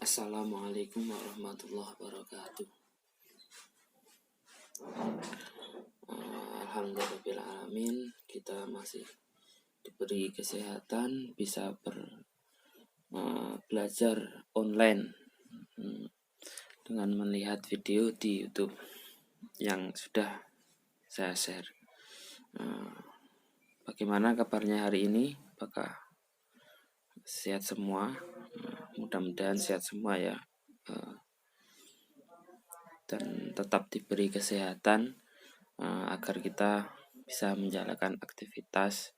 Assalamualaikum warahmatullahi wabarakatuh. Alhamdulillahirrahmanirrahim, kita masih diberi kesehatan, bisa belajar online dengan melihat video di YouTube yang sudah saya share. Bagaimana kabarnya hari ini? Apakah sehat semua? Mudah-mudahan sehat semua ya, dan tetap diberi kesehatan agar kita bisa menjalankan aktivitas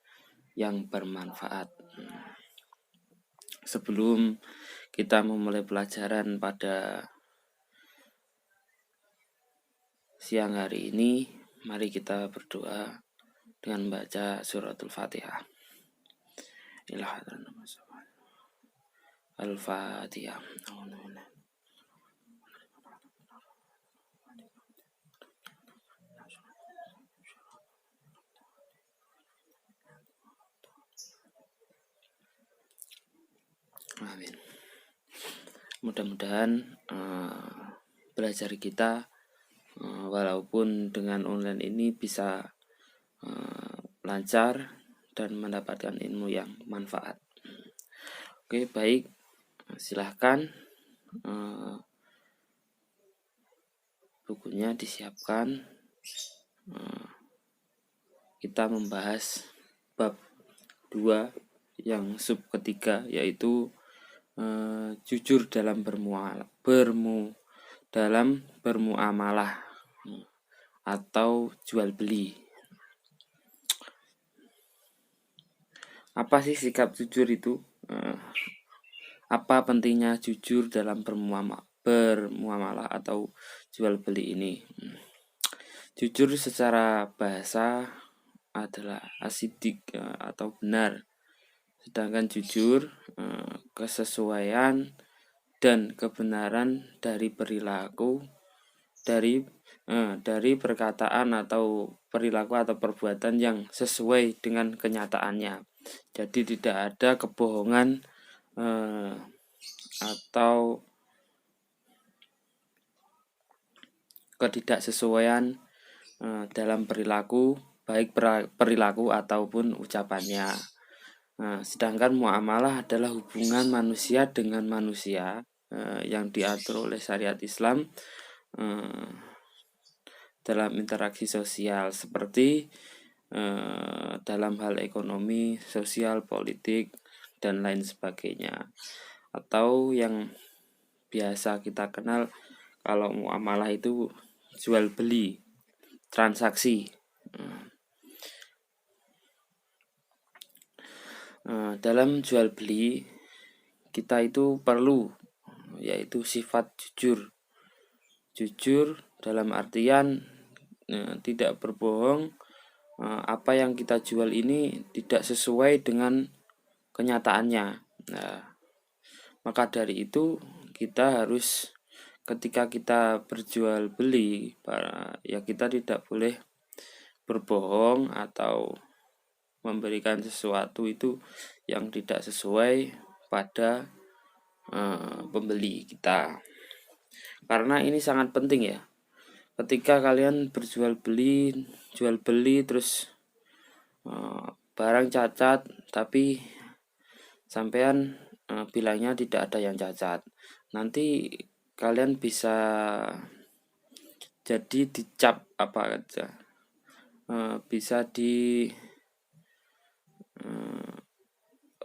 yang bermanfaat. Sebelum kita memulai pelajaran pada siang hari ini, mari kita berdoa dengan membaca suratul Fatihah. Al-Fatihah. Amin. Mudah-mudahan belajar kita walaupun dengan online ini bisa lancar dan mendapatkan ilmu yang manfaat. Oke, baik, silahkan bukunya disiapkan. Kita membahas bab 2 yang sub ketiga, yaitu jujur dalam bermuamalah atau jual beli. Apa sih sikap jujur itu? Apa pentingnya jujur dalam bermuamalah atau jual beli ini? Jujur secara bahasa adalah asidik atau benar, sedangkan jujur kesesuaian dan kebenaran dari perilaku, dari perkataan atau perilaku atau perbuatan yang sesuai dengan kenyataannya. Jadi tidak ada kebohongan atau ketidaksesuaian dalam perilaku, baik perilaku ataupun ucapannya. Sedangkan muamalah adalah hubungan manusia dengan manusia yang diatur oleh syariat Islam dalam interaksi sosial, seperti dalam hal ekonomi, sosial, politik, dan lain sebagainya, atau yang biasa kita kenal kalau muamalah itu jual beli, transaksi. Dalam jual beli kita itu perlu yaitu sifat jujur dalam artian tidak berbohong. Apa yang kita jual ini tidak sesuai dengan kenyataannya. Maka dari itu kita harus, ketika kita berjual beli, ya kita tidak boleh berbohong atau memberikan sesuatu itu yang tidak sesuai pada pembeli kita. Karena ini sangat penting ya. Ketika kalian jual beli terus barang cacat, tapi sampean bilangnya tidak ada yang cacat, nanti kalian bisa jadi dicap apa aja, bisa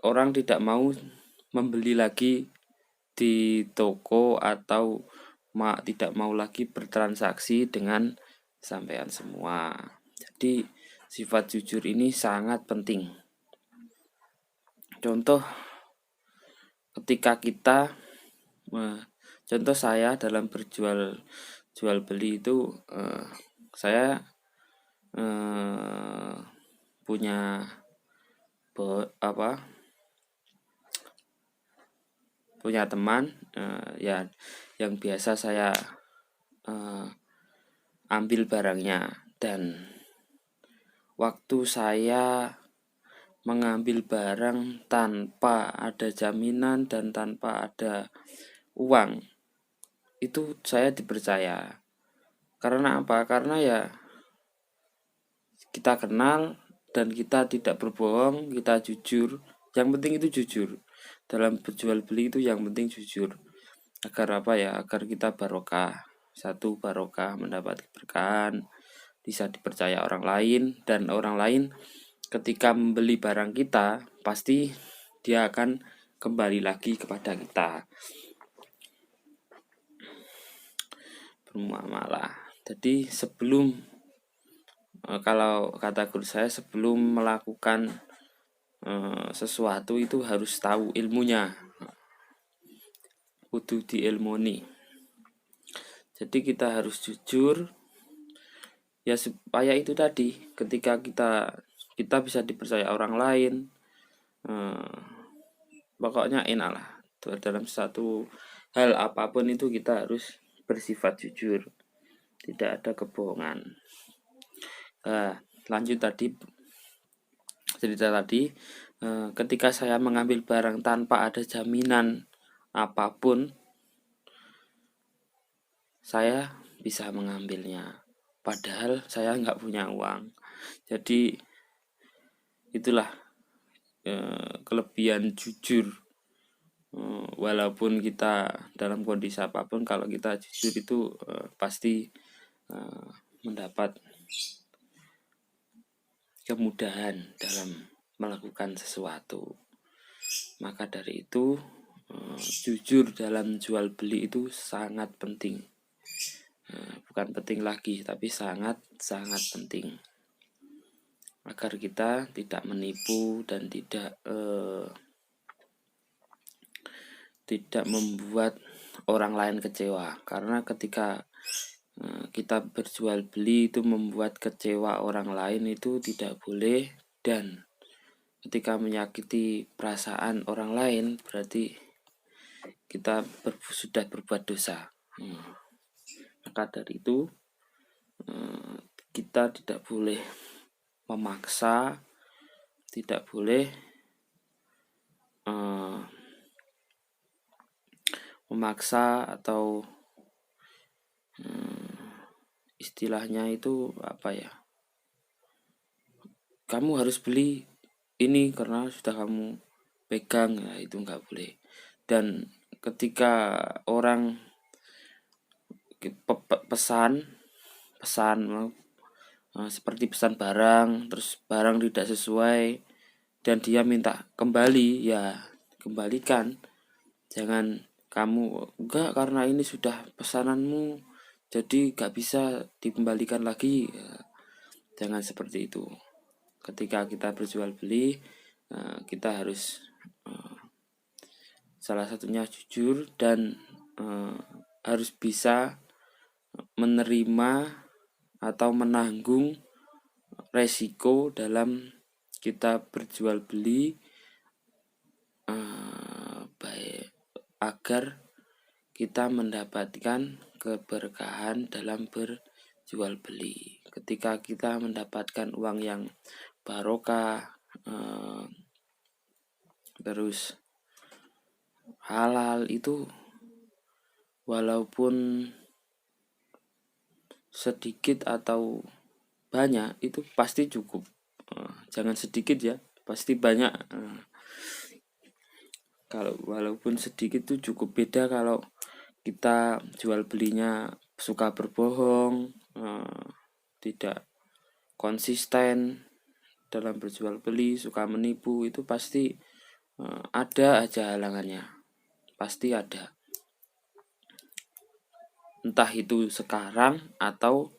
orang tidak mau membeli lagi di toko atau tidak mau lagi bertransaksi dengan sampean semua. Jadi sifat jujur ini sangat penting. Contoh saya dalam jual beli itu, saya punya teman yang biasa saya ambil barangnya, dan waktu saya mengambil barang tanpa ada jaminan dan tanpa ada uang, itu saya dipercaya. Karena apa? Karena ya kita kenal dan kita tidak berbohong, kita jujur. Yang penting itu jujur. Dalam berjual beli itu yang penting jujur. Agar apa ya? Agar kita barokah. Satu, barokah mendapat keberkahan, bisa dipercaya orang lain, dan orang lain ketika membeli barang kita pasti dia akan kembali lagi kepada kita bermuamalah. Jadi sebelum kalau kata guru saya, sebelum melakukan sesuatu itu harus tahu ilmunya, kudu diilmuni. Jadi kita harus jujur ya, supaya itu tadi, ketika kita bisa dipercaya orang lain, pokoknya enak lah. Dalam satu hal apapun itu kita harus bersifat jujur, tidak ada kebohongan. Lanjut tadi cerita tadi, ketika saya mengambil barang tanpa ada jaminan apapun, saya bisa mengambilnya, padahal saya nggak punya uang. Jadi itulah kelebihan jujur. Walaupun kita dalam kondisi apapun, kalau kita jujur itu pasti mendapat kemudahan dalam melakukan sesuatu. Maka dari itu jujur dalam jual beli itu sangat penting. Bukan penting lagi, tapi sangat penting, agar kita tidak menipu dan tidak membuat orang lain kecewa. Karena ketika kita berjual beli itu membuat kecewa orang lain itu tidak boleh, dan ketika menyakiti perasaan orang lain berarti kita sudah berbuat dosa. Maka dari itu kita tidak boleh memaksa, tidak boleh memaksa atau istilahnya itu apa ya, kamu harus beli ini karena sudah kamu pegang, ya itu nggak boleh. Dan ketika orang pesan seperti pesan barang, terus barang tidak sesuai dan dia minta kembali, ya kembalikan. Jangan kamu enggak, karena ini sudah pesananmu jadi gak bisa dikembalikan lagi. Jangan seperti itu. Ketika kita berjual beli, kita harus salah satunya jujur dan harus bisa menerima atau menanggung resiko dalam kita berjual beli, baik agar kita mendapatkan keberkahan dalam berjual beli. Ketika kita mendapatkan uang yang barokah, terus halal, itu walaupun sedikit atau banyak itu pasti cukup. Jangan sedikit ya, pasti banyak. Kalau walaupun sedikit itu cukup. Beda kalau kita jual belinya suka berbohong, tidak konsisten dalam berjual beli, suka menipu, itu pasti ada aja halangannya, pasti ada. Entah itu sekarang atau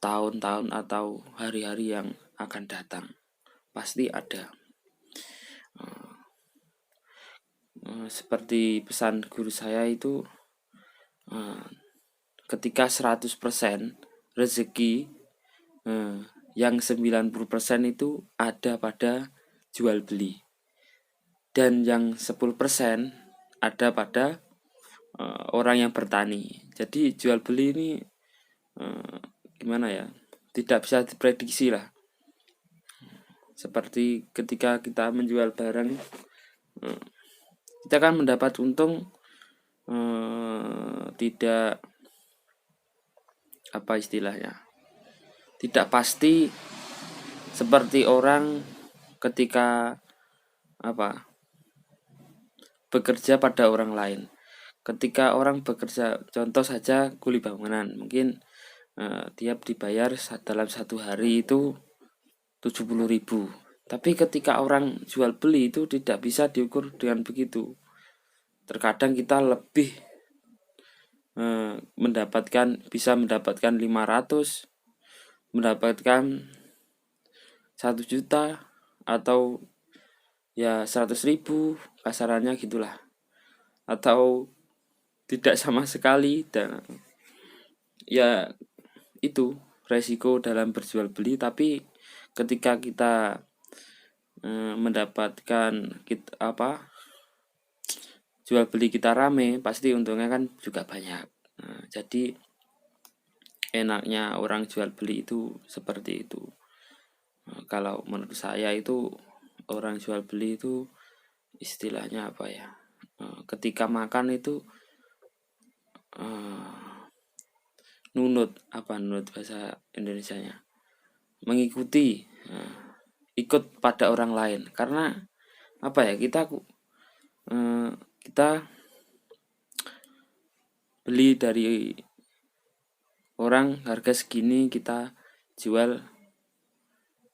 tahun-tahun atau hari-hari yang akan datang, pasti ada. Seperti pesan guru saya itu, ketika 100% rezeki, yang 90% itu ada pada jual beli, dan yang 10% ada pada orang yang bertani. Jadi jual beli ini gimana ya, tidak bisa diprediksi lah. Seperti ketika kita menjual barang, kita akan mendapat untung tidak apa istilahnya, tidak pasti seperti orang ketika bekerja pada orang lain. Ketika orang bekerja, contoh saja kuli bangunan, mungkin dia dibayar dalam satu hari itu 70.000. Tapi ketika orang jual beli itu tidak bisa diukur dengan begitu. Terkadang kita lebih bisa mendapatkan 500, mendapatkan 1 juta, atau ya 100.000 kasarannya gitulah, atau tidak sama sekali. Dan ya itu resiko dalam berjual beli. Tapi ketika kita mendapatkan jual beli kita rame, pasti untungnya kan juga banyak. Jadi enaknya orang jual beli itu seperti itu. Kalau menurut saya itu orang jual beli itu istilahnya apa ya? Ketika makan itu nunut bahasa Indonesianya, mengikuti, ikut pada orang lain. Karena apa ya, kita beli dari orang harga segini, kita jual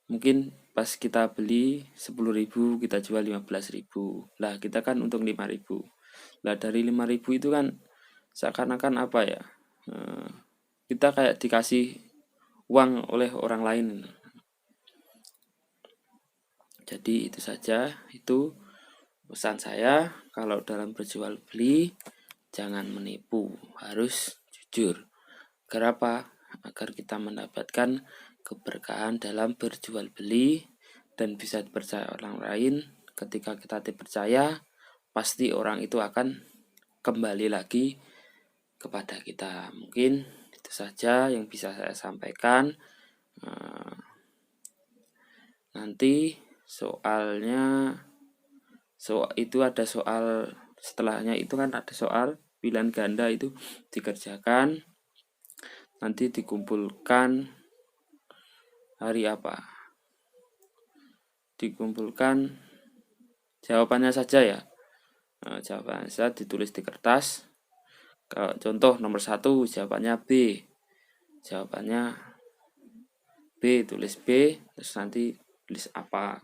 mungkin pas kita beli 10.000 kita jual 15.000. Lah kita kan untung 5.000. Lah dari 5.000 itu kan seakan-akan apa ya, kita kayak dikasih uang oleh orang lain. Jadi itu saja, itu pesan saya. Kalau dalam berjual beli jangan menipu, harus jujur. Agar apa? Agar kita mendapatkan keberkahan dalam berjual beli dan bisa dipercaya orang lain. Ketika kita dipercaya, pasti orang itu akan kembali lagi kepada kita. Mungkin itu saja yang bisa saya sampaikan. Nanti itu ada soal setelahnya, itu kan ada soal pilihan ganda, itu dikerjakan, nanti dikumpulkan hari apa, dikumpulkan jawabannya saja ya. Jawabannya saja ditulis di kertas. Kalau contoh nomor 1 jawabannya B, jawabannya B, tulis B, terus nanti tulis apa.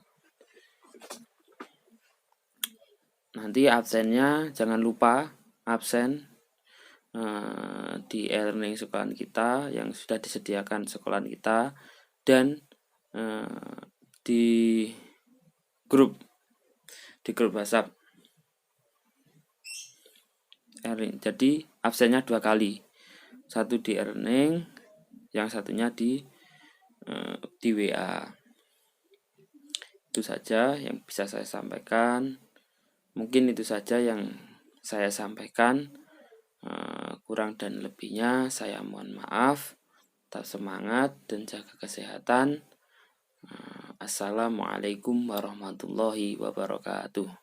Nanti absennya jangan lupa absen di e-learning sekolahan kita yang sudah disediakan sekolahan kita, dan di grup WhatsApp. Jadi absennya 2 kali, satu di e-learning, yang satunya di WA. Itu saja yang bisa saya sampaikan. Mungkin itu saja yang saya sampaikan. Kurang dan lebihnya saya mohon maaf. Tetap semangat dan jaga kesehatan. Assalamualaikum warahmatullahi wabarakatuh.